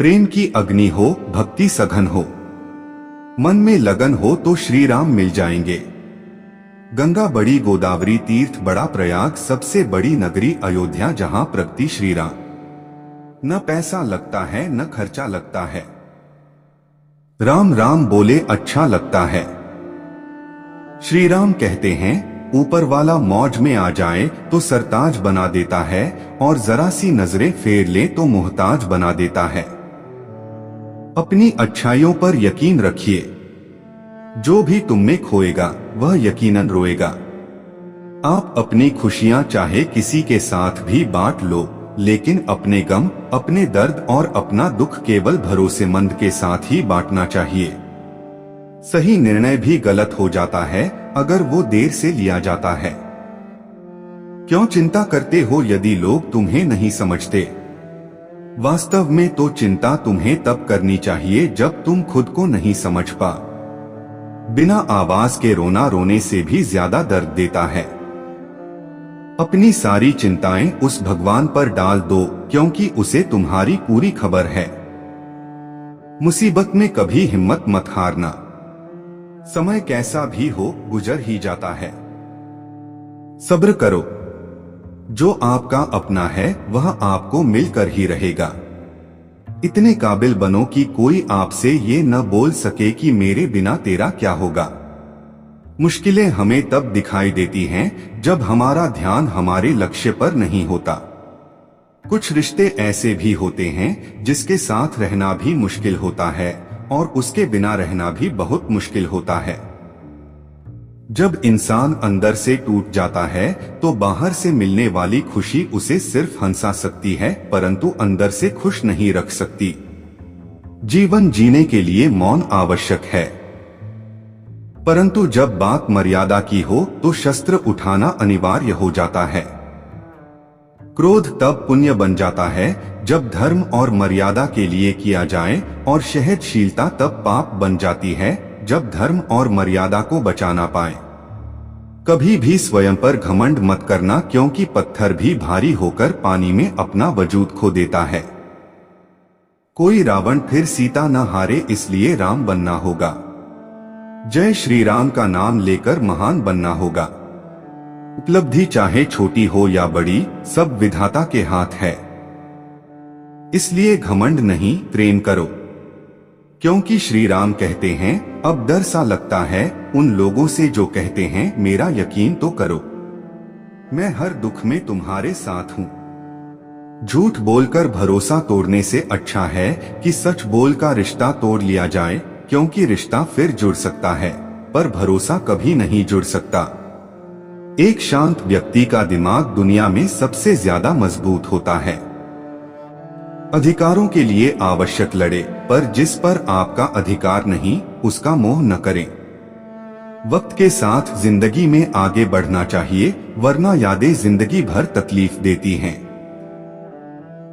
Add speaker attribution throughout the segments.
Speaker 1: प्रेम की अग्नि हो, भक्ति सघन हो, मन में लगन हो तो श्री राम मिल जाएंगे। गंगा बड़ी, गोदावरी तीर्थ बड़ा, प्रयाग सबसे बड़ी नगरी अयोध्या, जहां प्रगति श्री राम। न पैसा लगता है न खर्चा लगता है, राम राम बोले अच्छा लगता है। श्री राम कहते हैं, ऊपर वाला मौज में आ जाए तो सरताज बना देता है, और जरा सी नजरें फेर ले तो मुहताज बना देता है। अपनी अच्छाइयों पर यकीन रखिए, जो भी तुम में खोएगा वह यकीनन रोएगा। आप अपनी खुशियां चाहे किसी के साथ भी बांट लो, लेकिन अपने गम, अपने दर्द और अपना दुख केवल भरोसेमंद के साथ ही बांटना चाहिए। सही निर्णय भी गलत हो जाता है अगर वो देर से लिया जाता है। क्यों चिंता करते हो यदि लोग तुम्हें नहीं समझते? वास्तव में तो चिंता तुम्हें तब करनी चाहिए जब तुम खुद को नहीं समझ पा। बिना आवाज के रोना रोने से भी ज्यादा दर्द देता है। अपनी सारी चिंताएं उस भगवान पर डाल दो, क्योंकि उसे तुम्हारी पूरी खबर है। मुसीबत में कभी हिम्मत मत हारना, समय कैसा भी हो गुजर ही जाता है। सब्र करो, जो आपका अपना है वह आपको मिलकर ही रहेगा। इतने काबिल बनो कि कोई आपसे ये न बोल सके कि मेरे बिना तेरा क्या होगा। मुश्किलें हमें तब दिखाई देती हैं जब हमारा ध्यान हमारे लक्ष्य पर नहीं होता। कुछ रिश्ते ऐसे भी होते हैं जिसके साथ रहना भी मुश्किल होता है, और उसके बिना रहना भी बहुत मुश्किल होता है। जब इंसान अंदर से टूट जाता है तो बाहर से मिलने वाली खुशी उसे सिर्फ हंसा सकती है, परंतु अंदर से खुश नहीं रख सकती। जीवन जीने के लिए मौन आवश्यक है, परंतु जब बात मर्यादा की हो तो शस्त्र उठाना अनिवार्य हो जाता है। क्रोध तब पुण्य बन जाता है जब धर्म और मर्यादा के लिए किया जाए, और सहनशीलता तब पाप बन जाती है जब धर्म और मर्यादा को बचाना पाए। कभी भी स्वयं पर घमंड मत करना, क्योंकि पत्थर भी भारी होकर पानी में अपना वजूद खो देता है। कोई रावण फिर सीता न हारे, इसलिए राम बनना होगा। जय श्री राम का नाम लेकर महान बनना होगा। उपलब्धि चाहे छोटी हो या बड़ी, सब विधाता के हाथ है। इसलिए घमंड नहीं, प्रेम करो, क्योंकि श्री राम कहते हैं, अब डर सा लगता है उन लोगों से जो कहते हैं मेरा यकीन तो करो, मैं हर दुख में तुम्हारे साथ हूँ। झूठ बोलकर भरोसा तोड़ने से अच्छा है कि सच बोल का रिश्ता तोड़ लिया जाए, क्योंकि रिश्ता फिर जुड़ सकता है पर भरोसा कभी नहीं जुड़ सकता। एक शांत व्यक्ति का दिमाग दुनिया में सबसे ज्यादा मजबूत होता है। अधिकारों के लिए आवश्यक लड़े, पर जिस पर आपका अधिकार नहीं उसका मोह न करें। वक्त के साथ जिंदगी में आगे बढ़ना चाहिए, वरना यादें जिंदगी भर तकलीफ देती हैं।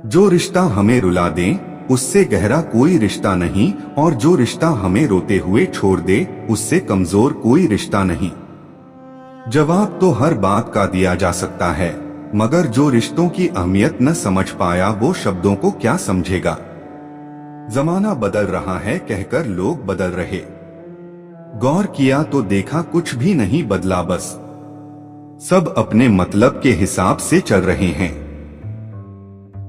Speaker 1: जो रिश्ता हमें रुला दे उससे गहरा कोई रिश्ता नहीं, और जो रिश्ता हमें रोते हुए छोड़ दे उससे कमजोर कोई रिश्ता नहीं। जवाब तो हर बात का दिया जा सकता है, मगर जो रिश्तों की अहमियत न समझ पाया वो शब्दों को क्या समझेगा। जमाना बदल रहा है कहकर लोग बदल रहे, गौर किया तो देखा कुछ भी नहीं बदला, बस सब अपने मतलब के हिसाब से चल रहे हैं।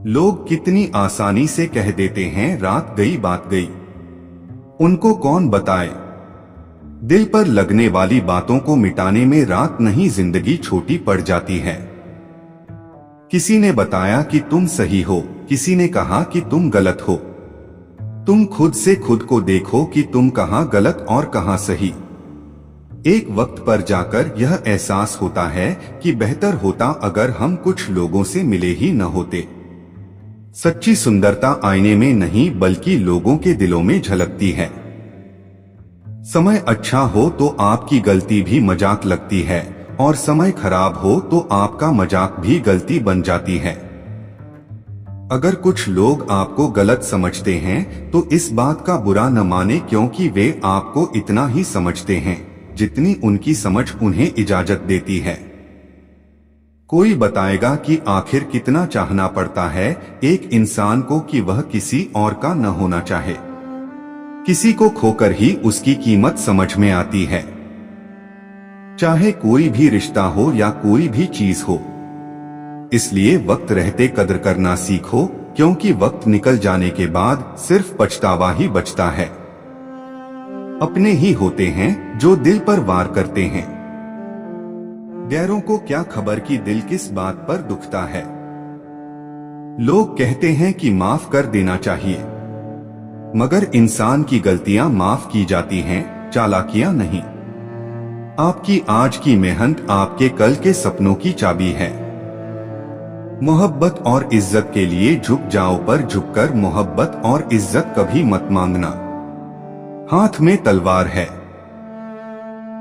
Speaker 1: लोग कितनी आसानी से कह देते हैं रात गई बात गई, उनको कौन बताए। दिल पर लगने वाली बातों को मिटाने में रात नहीं जिंदगी छोटी पड़ जाती है। किसी ने बताया कि तुम सही हो, किसी ने कहा कि तुम गलत हो। तुम खुद से खुद को देखो कि तुम कहाँ गलत और कहाँ सही। एक वक्त पर जाकर यह एहसास होता है कि बेहतर होता अगर हम कुछ लोगों से मिले ही न होते। सच्ची सुंदरता आईने में नहीं बल्कि लोगों के दिलों में झलकती है। समय अच्छा हो तो आपकी गलती भी मजाक लगती है, और समय खराब हो तो आपका मजाक भी गलती बन जाती है। अगर कुछ लोग आपको गलत समझते हैं तो इस बात का बुरा न माने, क्योंकि वे आपको इतना ही समझते हैं जितनी उनकी समझ उन्हें इजाजत देती है। कोई बताएगा कि आखिर कितना चाहना पड़ता है एक इंसान को कि वह किसी और का न होना चाहे। किसी को खोकर ही उसकी कीमत समझ में आती है, चाहे कोई भी रिश्ता हो या कोई भी चीज हो। इसलिए वक्त रहते कदर करना सीखो, क्योंकि वक्त निकल जाने के बाद सिर्फ पछतावा ही बचता है। अपने ही होते हैं जो दिल पर वार करते हैं, गैरों को क्या खबर कि दिल किस बात पर दुखता है। लोग कहते हैं कि माफ कर देना चाहिए, मगर इंसान की गलतियां माफ की जाती हैं, चालाकियां नहीं। आपकी आज की मेहनत आपके कल के सपनों की चाबी है। मोहब्बत और इज्जत के लिए झुक जाओ, पर झुककर मोहब्बत और इज्जत कभी मत मांगना। हाथ में तलवार है,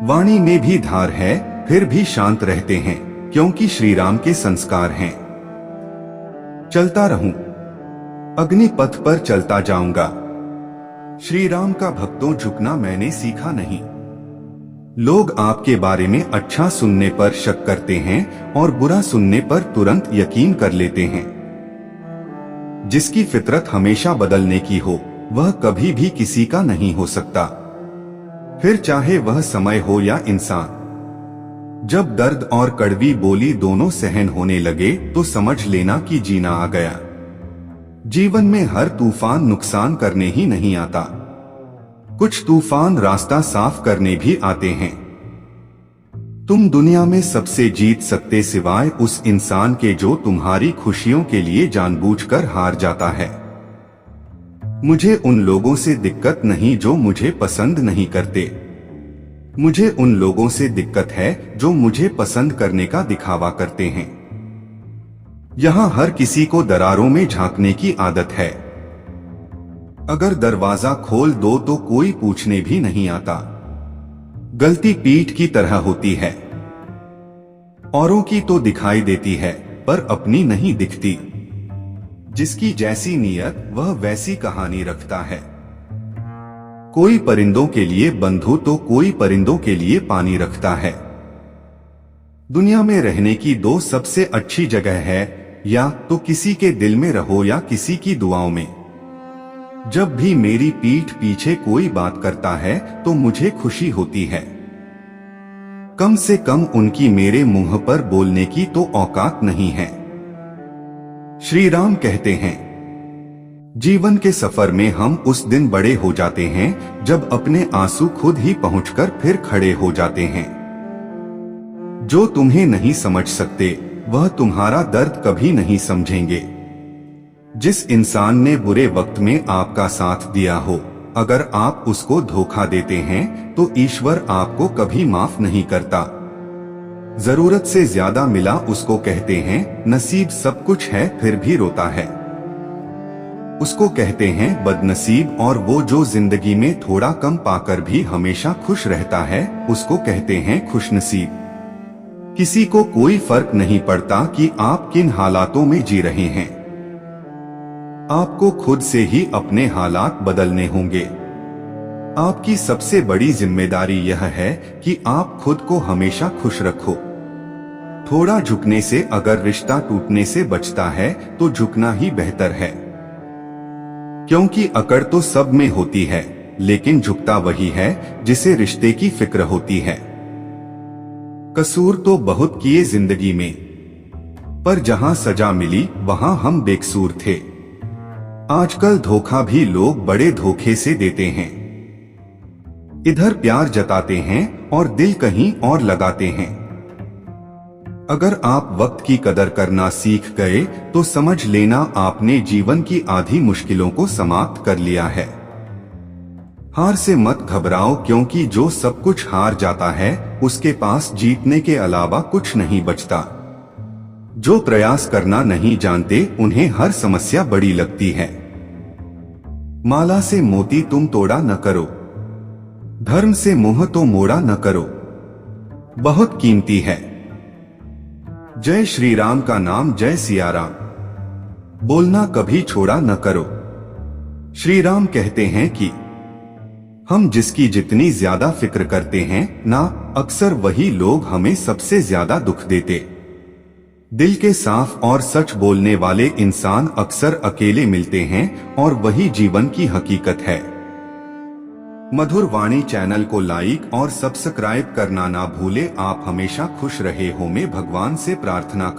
Speaker 1: वाणी में भी धार है, फिर भी शांत रहते हैं, क्योंकि श्री राम के संस्कार हैं। चलता रहूं, अग्नि पथ पर चलता जाऊंगा। श्री राम का भक्तों झुकना मैंने सीखा नहीं। लोग आपके बारे में अच्छा सुनने पर शक करते हैं और बुरा सुनने पर तुरंत यकीन कर लेते हैं। जिसकी फितरत हमेशा बदलने की हो, वह कभी भी किसी का नहीं हो सकता, फिर चाहे वह समय हो या इंसान। जब दर्द और कड़वी बोली दोनों सहन होने लगे तो समझ लेना कि जीना आ गया। जीवन में हर तूफान नुकसान करने ही नहीं आता, कुछ तूफान रास्ता साफ करने भी आते हैं। तुम दुनिया में सबसे जीत सकते सिवाय उस इंसान के जो तुम्हारी खुशियों के लिए जानबूझकर हार जाता है। मुझे उन लोगों से दिक्कत नहीं जो मुझे पसंद नहीं करते, मुझे उन लोगों से दिक्कत है जो मुझे पसंद करने का दिखावा करते हैं। यहाँ हर किसी को दरारों में झांकने की आदत है। अगर दरवाजा खोल दो तो कोई पूछने भी नहीं आता। गलती पीठ की तरह होती है, औरों की तो दिखाई देती है पर अपनी नहीं दिखती। जिसकी जैसी नीयत वह वैसी कहानी रखता है। कोई परिंदों के लिए बंधु तो कोई परिंदों के लिए पानी रखता है। दुनिया में रहने की दो सबसे अच्छी जगह है, या तो किसी के दिल में रहो या किसी की दुआओं में। जब भी मेरी पीठ पीछे कोई बात करता है तो मुझे खुशी होती है। कम से कम उनकी मेरे मुंह पर बोलने की तो औकात नहीं है। श्री राम कहते हैं, जीवन के सफर में हम उस दिन बड़े हो जाते हैं जब अपने आंसू खुद ही पहुंचकर फिर खड़े हो जाते हैं। जो तुम्हें नहीं समझ सकते वह तुम्हारा दर्द कभी नहीं समझेंगे। जिस इंसान ने बुरे वक्त में आपका साथ दिया हो, अगर आप उसको धोखा देते हैं तो ईश्वर आपको कभी माफ नहीं करता। जरूरत से ज्यादा मिला उसको कहते हैं नसीब सब कुछ है फिर भी रोता है। उसको कहते हैं बदनसीब, और वो जो जिंदगी में थोड़ा कम पाकर भी हमेशा खुश रहता है उसको कहते हैं खुशनसीब। किसी को कोई फर्क नहीं पड़ता कि आप किन हालातों में जी रहे हैं। आपको खुद से ही अपने हालात बदलने होंगे। आपकी सबसे बड़ी जिम्मेदारी यह है कि आप खुद को हमेशा खुश रखो। थोड़ा झुकने से अगर रिश्ता टूटने से बचता है तो झुकना ही बेहतर है, क्योंकि अकड़ तो सब में होती है, लेकिन झुकता वही है जिसे रिश्ते की फिक्र होती है। कसूर तो बहुत किए जिंदगी में, पर जहां सजा मिली वहां हम बेकसूर थे। आजकल धोखा भी लोग बड़े धोखे से देते हैं। इधर प्यार जताते हैं और दिल कहीं और लगाते हैं। अगर आप वक्त की कदर करना सीख गए तो समझ लेना आपने जीवन की आधी मुश्किलों को समाप्त कर लिया है। हार से मत घबराओ, क्योंकि जो सब कुछ हार जाता है उसके पास जीतने के अलावा कुछ नहीं बचता। जो प्रयास करना नहीं जानते उन्हें हर समस्या बड़ी लगती है। माला से मोती तुम तोड़ा न करो, धर्म से मोह तो मोड़ा न करो, बहुत कीमती है। जय श्री राम का नाम, जय सिया राम बोलना कभी छोड़ा न करो। श्री राम कहते हैं कि हम जिसकी जितनी ज्यादा फिक्र करते हैं ना, अक्सर वही लोग हमें सबसे ज्यादा दुख देते। दिल के साफ और सच बोलने वाले इंसान अक्सर अकेले मिलते हैं और वही जीवन की हकीकत है। मधुर वाणी चैनल को लाइक और सब्सक्राइब करना ना भूले। आप हमेशा खुश रहे हो मैं भगवान से प्रार्थना